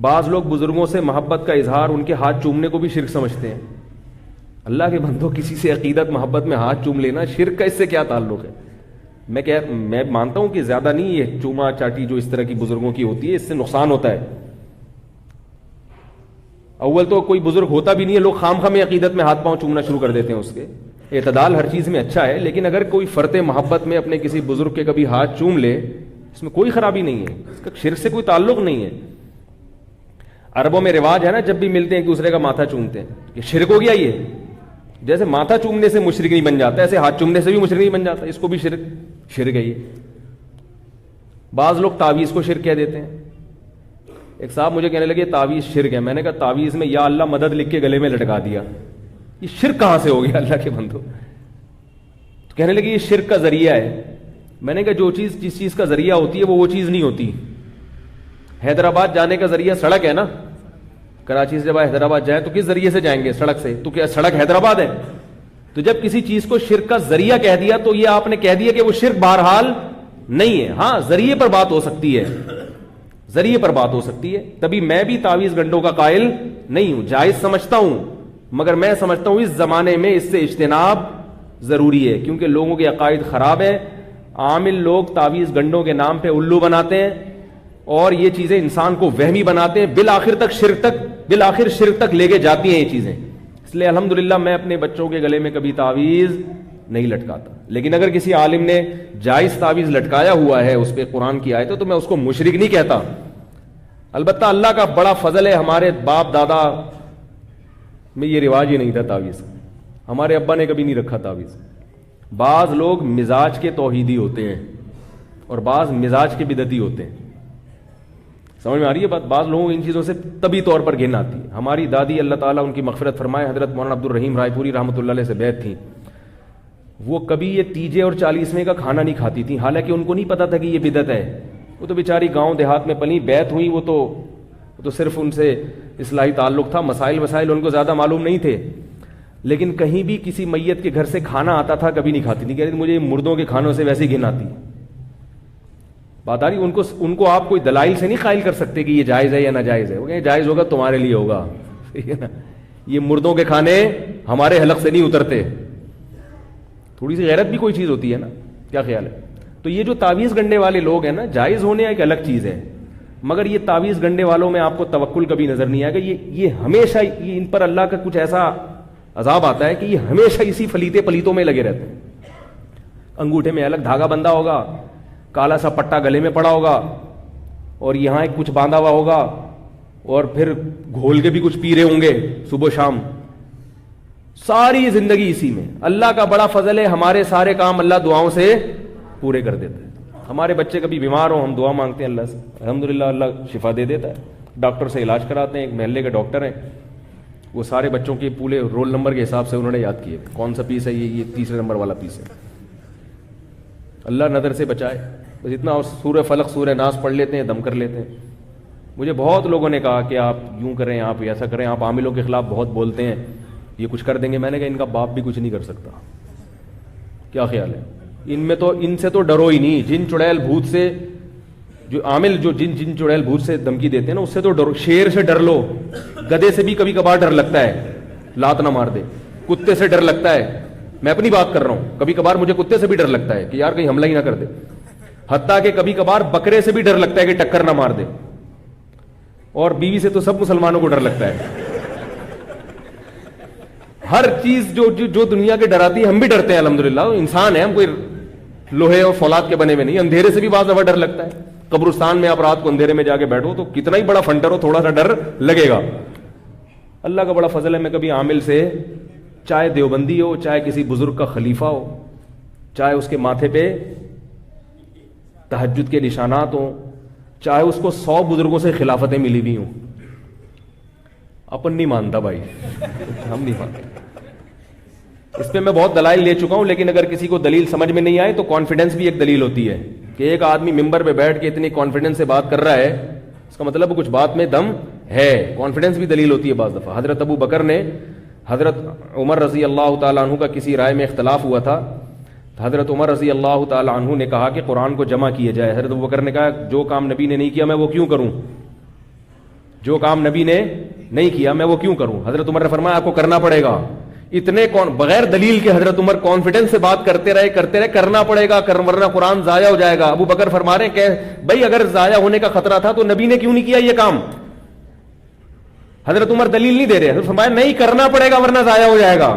بعض لوگ بزرگوں سے محبت کا اظہار ان کے ہاتھ چومنے کو بھی شرک سمجھتے ہیں. اللہ کے بندو, کسی سے عقیدت محبت میں ہاتھ چوم لینا شرک کا اس سے کیا تعلق ہے؟ میں مانتا ہوں کہ زیادہ نہیں, یہ چوما چاٹی جو اس طرح کی بزرگوں کی ہوتی ہے اس سے نقصان ہوتا ہے. اول تو کوئی بزرگ ہوتا بھی نہیں ہے, لوگ خام خواہ میں عقیدت میں ہاتھ پاؤں چومنا شروع کر دیتے ہیں. اس کے اعتدال ہر چیز میں اچھا ہے, لیکن اگر کوئی فرط محبت میں اپنے کسی بزرگ کے کبھی ہاتھ چوم لے اس میں کوئی خرابی نہیں ہے, اس کا شرک سے کوئی تعلق نہیں ہے. عربوں میں رواج ہے نا, جب بھی ملتے ہیں ایک دوسرے کا ماتھا چومتے ہیں, یہ شرک ہو گیا. یہ جیسے ماتھا چومنے سے مشرک نہیں بن جاتا, ایسے ہاتھ چومنے سے بھی مشرک نہیں بن جاتا, اس کو بھی شرک ہے. یہ بعض لوگ تعویذ کو شرک کہہ دیتے ہیں. ایک صاحب مجھے کہنے لگے تعویذ شرک ہے. میں نے کہا تعویذ میں یا اللہ مدد لکھ کے گلے میں لٹکا دیا, یہ شرک کہاں سے ہو گیا اللہ کے بندو؟ تو کہنے لگے یہ شرک کا ذریعہ ہے. میں نے کہا جس چیز کا ذریعہ ہوتی ہے وہ چیز نہیں ہوتی. حیدرآباد جانے کا ذریعہ سڑک ہے نا, کراچی سے جب حیدرآباد جائیں تو کس ذریعے سے جائیں گے؟ سڑک سے. تو کیا سڑک حیدرآباد ہے؟ تو جب کسی چیز کو شرک کا ذریعہ کہہ دیا تو یہ آپ نے کہہ دیا کہ وہ شرک بہرحال نہیں ہے. ہاں ذریعے پر بات ہو سکتی ہے, ذریعے پر بات ہو سکتی ہے. تبھی میں بھی تعویذ گنڈوں کا قائل نہیں ہوں, جائز سمجھتا ہوں, مگر میں سمجھتا ہوں اس زمانے میں اس سے اجتناب ضروری ہے, کیونکہ لوگوں کے عقائد خراب ہیں. عامل لوگ تعویذ گنڈوں کے نام پہ الو بناتے ہیں اور یہ چیزیں انسان کو وہمی بناتے ہیں, بالآخر شرک تک لے کے جاتی ہیں یہ چیزیں. اس لیے الحمدللہ میں اپنے بچوں کے گلے میں کبھی تعویذ نہیں لٹکاتا. لیکن اگر کسی عالم نے جائز تعویذ لٹکایا ہوا ہے, اس پہ قرآن کی آیت ہے, تو میں اس کو مشرک نہیں کہتا. البتہ اللہ کا بڑا فضل ہے, ہمارے باپ دادا میں یہ رواج ہی نہیں تھا تعویذ. ہمارے ابا نے کبھی نہیں رکھا تعویذ. بعض لوگ مزاج کے توحیدی ہوتے ہیں اور بعض مزاج کے بدعتی ہوتے ہیں. سمجھ میں آ رہی ہے بات؟ بعض لوگوں کو ان چیزوں سے طبی طور پر گھن آتی ہے. ہماری دادی اللہ تعالیٰ ان کی مغفرت فرمائے, حضرت مولانا عبد الرحیم رائے پوری رحمۃ اللہ علیہ سے بیعت تھی. وہ کبھی یہ تیجے اور 40ویں کا کھانا نہیں کھاتی تھی, حالانکہ ان کو نہیں پتا تھا کہ یہ بدعت ہے. وہ تو بیچاری گاؤں دیہات میں پلی, بیعت ہوئی, وہ تو صرف ان سے اصلاحی تعلق تھا, مسائل ان کو زیادہ معلوم نہیں تھے. لیکن کہیں بھی کسی میت کے گھر سے کھانا آتا تھا کبھی نہیں کھاتی تھی. کہہ رہی تھی مجھے مردوں کے کھانوں سے ویسے گھن آتی. بات آ رہی, ان کو آپ کوئی دلائل سے نہیں قائل کر سکتے کہ یہ جائز ہے یا ناجائز ہے. وہ کہیں جائز ہوگا تمہارے لیے ہوگا, ٹھیک ہے نا. یہ مردوں کے کھانے ہمارے حلق سے نہیں اترتے. تھوڑی سی غیرت بھی کوئی چیز ہوتی ہے نا, کیا خیال ہے؟ تو یہ جو تعویذ گنڈے والے لوگ ہیں نا, جائز ہونے ایک الگ چیز ہے, مگر یہ تعویذ گنڈے والوں میں آپ کو توکل کبھی نظر نہیں آئے گا. یہ ہمیشہ ان پر اللہ کا کچھ ایسا عذاب آتا ہے کہ یہ ہمیشہ اسی پلیتوں میں لگے رہتے ہیں. انگوٹھے میں الگ دھاگا بندھا ہوگا, کالا سا پٹا گلے میں پڑا ہوگا, اور یہاں ایک کچھ باندھا ہوا ہوگا, اور پھر گھول کے بھی کچھ پی رہے ہوں گے صبح شام. ساری زندگی اسی میں. اللہ کا بڑا فضل ہے, ہمارے سارے کام اللہ دعاؤں سے پورے کر دیتا ہے. ہمارے بچے کبھی بیمار ہوں, ہم دعا مانگتے ہیں اللہ سے, الحمدللہ اللہ شفا دے دیتا ہے. ڈاکٹر سے علاج کراتے ہیں, ایک محلے کے ڈاکٹر ہیں, وہ سارے بچوں کے پورے رول نمبر کے حساب سے انہوں نے یاد کیے, کون سا پیس ہے, یہ 3 نمبر والا پیس ہے. اللہ نظر سے بچائے. بس اتنا, سورہ فلق سورہ ناس پڑھ لیتے ہیں, دم کر لیتے ہیں. مجھے بہت لوگوں نے کہا کہ آپ یوں کریں, آپ ایسا کریں, آپ عاملوں کے خلاف بہت بولتے ہیں, یہ کچھ کر دیں گے. میں نے کہا ان کا باپ بھی کچھ نہیں کر سکتا. کیا خیال ہے؟ ان سے تو ڈرو ہی نہیں. جن چڑیل بھوت سے, جو عامل جو جن چڑیل بھوت سے دھمکی دیتے ہیں نا, اس سے تو ڈرو. شیر سے ڈر لو, گدھے سے بھی کبھی کبھار ڈر لگتا ہے, لات نہ مار دے. کتے سے ڈر لگتا ہے, میں اپنی بات کر رہا ہوں, کبھی کبھار مجھے کتے سے بھی ڈر لگتا ہے کہ یار کہیں حملہ ہی نہ کر دے. حتیٰ کہ کبھی کبھار بکرے سے بھی ڈر لگتا ہے کہ ٹکر نہ مار دے. اور بیوی سے تو سب مسلمانوں کو ڈر لگتا ہے. ہر چیز جو دنیا کے ڈراتی ہے, ہم بھی ڈرتے ہیں الحمدللہ. انسان ہے, ہم کوئی لوہے اور فولاد کے بنے ہوئے نہیں. اندھیرے سے بھی بعض دفعہ ڈر لگتا ہے. قبرستان میں آپ رات کو اندھیرے میں جا کے بیٹھو تو کتنا ہی بڑا فنٹر ہو, تھوڑا سا ڈر لگے گا. اللہ کا بڑا فضل ہے, میں کبھی عامل سے, چاہے دیوبندی ہو, چاہے کسی بزرگ کا خلیفہ ہو, چاہے اس کے ماتھے پہ تہجد کے نشانات ہوں, چاہے اس کو 100 بزرگوں سے خلافتیں ملی ہوئی ہوں, اپن نہیں مانتا بھائی, ہم نہیں مانتے. اس پہ میں بہت دلائل لے چکا ہوں, لیکن اگر کسی کو دلیل سمجھ میں نہیں آئے تو کانفیڈنس بھی ایک دلیل ہوتی ہے. کہ ایک آدمی ممبر پہ بیٹھ کے اتنی کانفیڈنس سے بات کر رہا ہے, اس کا مطلب کچھ بات میں دم ہے. کانفیڈنس بھی دلیل ہوتی ہے بعض دفعہ. حضرت ابو بکر نے حضرت عمر رضی اللہ تعالیٰ عنہ کا کسی رائے میں اختلاف ہوا تھا. حضرت عمر رضی اللہ تعالیٰ عنہ نے کہا کہ قرآن کو جمع کیا جائے. حضرت ابو بکر نے کہا جو کام نبی نے نہیں کیا میں وہ کیوں کروں. جو کام نبی نے نہیں کیا میں وہ کیوں کروں. حضرت عمر نے فرمایا آپ کو کرنا پڑے گا. اتنے بغیر دلیل کے حضرت عمر کانفیڈنس سے بات کرتے رہے کرنا پڑے گا ورنہ قرآن ضائع ہو جائے گا. ابو بکر فرما رہے ہیں کہ بھائی اگر ضائع ہونے کا خطرہ تھا تو نبی نے کیوں نہیں کیا یہ کام. حضرت عمر دلیل نہیں دے رہے, حضرت فرمایا نہیں کرنا پڑے گا ورنہ ضائع ہو جائے گا.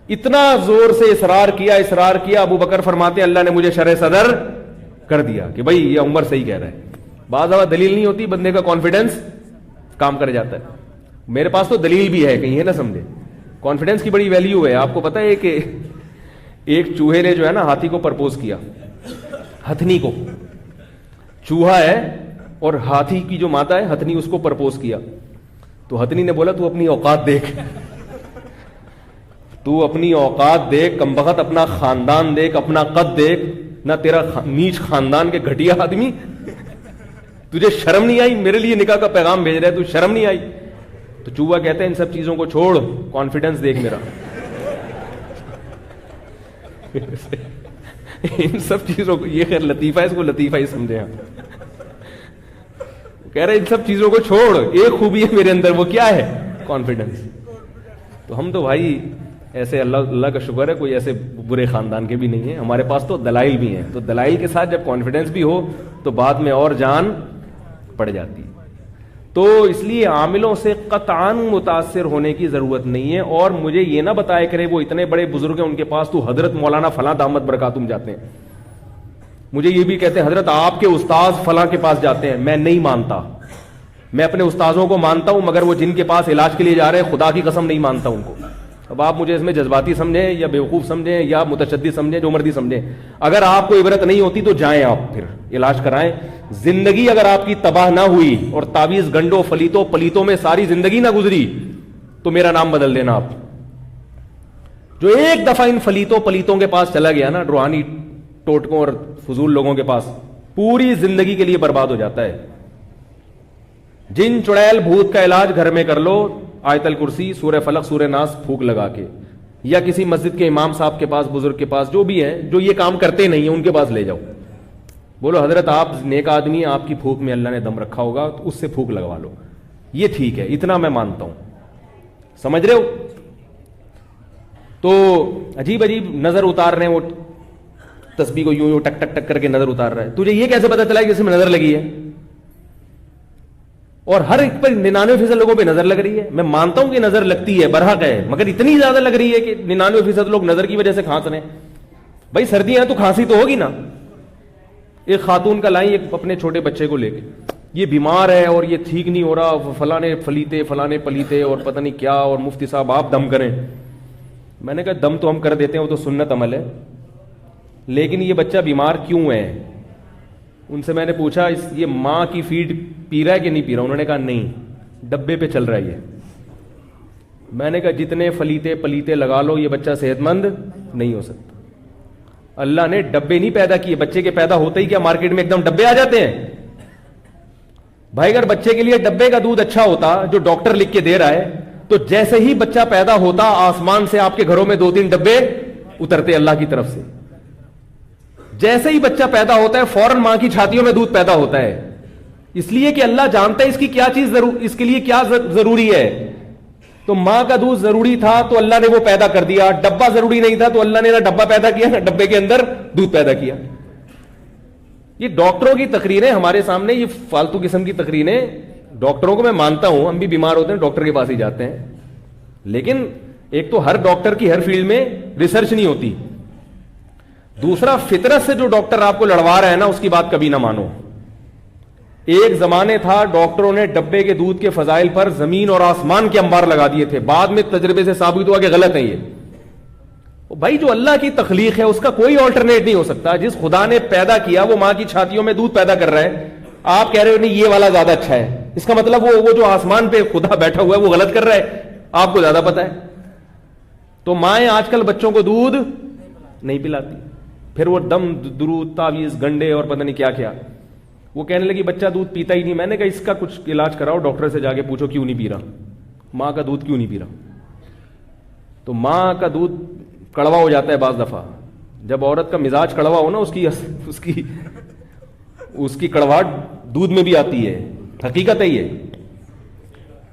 اتنا زور سے اصرار کیا. ابو بکر فرماتے ہیں اللہ نے مجھے شرح صدر کر دیا کہ بھائی یہ عمر صحیح کہہ رہا ہے. بعض دفعہ دلیل نہیں ہوتی, بندے کا کانفیڈنس کام کر جاتا ہے. میرے پاس تو دلیل بھی ہے, کہیں ہے نہ سمجھے. کانفیڈنس کی بڑی ویلیو ہے. آپ کو پتا ہے کہ ایک چوہے نے جو ہے نا ہاتھی کو پرپوز کیا, ہتھنی کو. چوہا ہے اور ہاتھی کی جو ماتا ہے ہتھنی, اس کو پرپوز کیا. تو ہتھنی نے بولا تو اپنی اوقات دیکھ, تو اپنی اوقات دیکھ کمبخت, اپنا خاندان دیکھ, اپنا قد دیکھ. نہ تیرا نیچ خاندان کے گھٹیا آدمی, تجھے شرم نہیں آئی؟ میرے لیے نکاح کا پیغام بھیج رہا ہے, تو شرم نہیں آئی؟ تو چوہا کہتے ہیں ان سب چیزوں کو چھوڑ, کانفیڈنس دیکھ میرا. ان سب چیزوں کو, یہ خیر لطیفہ ہے, اس کو لطیفہ ہی سمجھے آپ. کہہ رہے ان سب چیزوں کو چھوڑ, ایک خوبی ہے میرے اندر, وہ کیا ہے؟ کانفیڈنس. تو ہم تو بھائی ایسے اللہ کا شکر ہے کوئی ایسے برے خاندان کے بھی نہیں ہیں, ہمارے پاس تو دلائل بھی ہیں. تو دلائل کے ساتھ جب کانفیڈنس بھی ہو تو بعد میں اور جان پڑ جاتی. تو اس لیے عاملوں سے قطعاً متاثر ہونے کی ضرورت نہیں ہے. اور مجھے یہ نہ بتایا کرے وہ اتنے بڑے بزرگ ہیں ان کے پاس, تو حضرت مولانا فلاں دامت برکاتہم جاتے ہیں. مجھے یہ بھی کہتے ہیں حضرت آپ کے استاذ فلاں کے پاس جاتے ہیں. میں نہیں مانتا. میں اپنے استاذوں کو مانتا ہوں, مگر وہ جن کے پاس علاج کے لیے جا رہے ہیں خدا کی قسم نہیں مانتا ان کو. اب آپ مجھے اس میں جذباتی سمجھیں یا بیوقوف سمجھیں یا متشدد سمجھیں, جو مرضی سمجھیں. اگر آپ کو عبرت نہیں ہوتی تو جائیں آپ, پھر علاج کرائیں. زندگی اگر آپ کی تباہ نہ ہوئی اور تعویذ گنڈوں پلیتوں میں ساری زندگی نہ گزری تو میرا نام بدل دینا آپ. جو ایک دفعہ ان پلیتوں کے پاس چلا گیا نا, روحانی ٹوٹکوں اور فضول لوگوں کے پاس, پوری زندگی کے لیے برباد ہو جاتا ہے. جن چڑیل بھوت کا علاج گھر میں کر لو, آیت الکرسی, سورہ فلق, سورہ ناس پھونک لگا کے, یا کسی مسجد کے امام صاحب کے پاس, بزرگ کے پاس, جو بھی ہیں جو یہ کام کرتے نہیں ہیں ان کے پاس لے جاؤ. بولو حضرت آپ نیک آدمی ہیں, آپ کی پھونک میں اللہ نے دم رکھا ہوگا, تو اس سے پھونک لگوا لو. یہ ٹھیک ہے, اتنا میں مانتا ہوں. سمجھ رہے ہو؟ تو عجیب نظر اتار رہے ہیں, وہ تسبیح کو یوں ٹک ٹک ٹک کر کے نظر اتار رہا ہے. تجھے یہ کیسے پتا چلا کہ اس میں نظر لگی ہے؟ اور ہر ایک پر 99% لوگوں پہ نظر لگ رہی ہے. میں مانتا ہوں کہ نظر لگتی ہے, برحق ہے, مگر اتنی زیادہ لگ رہی ہے کہ 99% لوگ نظر کی وجہ سے کھانس رہے ہیں. بھائی سردیاں ہیں تو کھانسی تو ہوگی نا. ایک خاتون کا لائیں ایک اپنے چھوٹے بچے کو لے کے, یہ بیمار ہے اور یہ ٹھیک نہیں ہو رہا, فلانے پلیتے اور پتہ نہیں کیا, اور مفتی صاحب آپ دم کریں. میں نے کہا دم تو ہم کر دیتے ہیں, وہ تو سنت عمل ہے, لیکن یہ بچہ بیمار کیوں ہے؟ ان سے میں نے پوچھا یہ ماں کی فیڈ پی رہا ہے کہ نہیں پی رہا؟ انہوں نے کہا نہیں, ڈبے پہ چل رہا ہے یہ. میں نے کہا جتنے پلیتے لگا لو, یہ بچہ صحت مند نہیں ہو سکتا. اللہ نے ڈبے نہیں پیدا کیے, بچے کے پیدا ہوتے ہی کیا مارکیٹ میں ایک دم ڈبے آ جاتے ہیں؟ بھائی اگر بچے کے لیے ڈبے کا دودھ اچھا ہوتا جو ڈاکٹر لکھ کے دے رہا ہے, تو جیسے ہی بچہ پیدا ہوتا آسمان سے آپ کے گھروں میں 2-3 ڈبے اترتے اللہ کی طرف سے. جیسے ہی بچہ پیدا ہوتا ہے فوراً ماں کی چھاتیوں میں دودھ پیدا ہوتا ہے, اس لیے کہ اللہ جانتا ہے اس کی کیا چیز اس کے لیے کیا ضروری ہے. تو ماں کا دودھ ضروری تھا تو اللہ نے وہ پیدا کر دیا, ڈبہ ضروری نہیں تھا تو اللہ نے نہ ڈبہ پیدا کیا نہ ڈبے کے اندر دودھ پیدا کیا. یہ ڈاکٹروں کی تقریریں ہمارے سامنے, یہ فالتو قسم کی تقریریں. ڈاکٹروں کو میں مانتا ہوں, ہم بھی بیمار ہوتے ہیں ڈاکٹر کے پاس ہی جاتے ہیں, لیکن ایک تو ہر ڈاکٹر کی ہر فیلڈ میں ریسرچ نہیں ہوتی, دوسرا فطرت سے جو ڈاکٹر آپ کو لڑوا رہا ہے نا اس کی بات کبھی نہ مانو. ایک زمانے تھا ڈاکٹروں نے ڈبے کے دودھ کے فضائل پر زمین اور آسمان کے انبار لگا دیے تھے, بعد میں تجربے سے ثابت ہوا کہ غلط ہے یہ. بھائی جو اللہ کی تخلیق ہے اس کا کوئی آلٹرنیٹ نہیں ہو سکتا. جس خدا نے پیدا کیا وہ ماں کی چھاتیوں میں دودھ پیدا کر رہا ہے, آپ کہہ رہے ہو نہیں یہ والا زیادہ اچھا ہے, اس کا مطلب وہ جو آسمان پہ خدا بیٹھا ہوا ہے وہ غلط کر رہا ہے, آپ کو زیادہ پتا ہے. تو مائیں آج کل بچوں کو دودھ نہیں پلاتی, پھر وہ دم درود تعویذ گنڈے اور پتہ نہیں کیا کیا. وہ کہنے لگی بچہ دودھ پیتا ہی نہیں. میں نے کہا اس کا کچھ علاج کراؤ, ڈاکٹر سے جا کے پوچھو کیوں نہیں پی رہا, ماں کا دودھ کیوں نہیں پی رہا. تو ماں کا دودھ کڑوا ہو جاتا ہے بعض دفعہ. جب عورت کا مزاج کڑوا ہو نا اس کی کڑواہٹ دودھ میں بھی آتی ہے, حقیقت ہے یہ.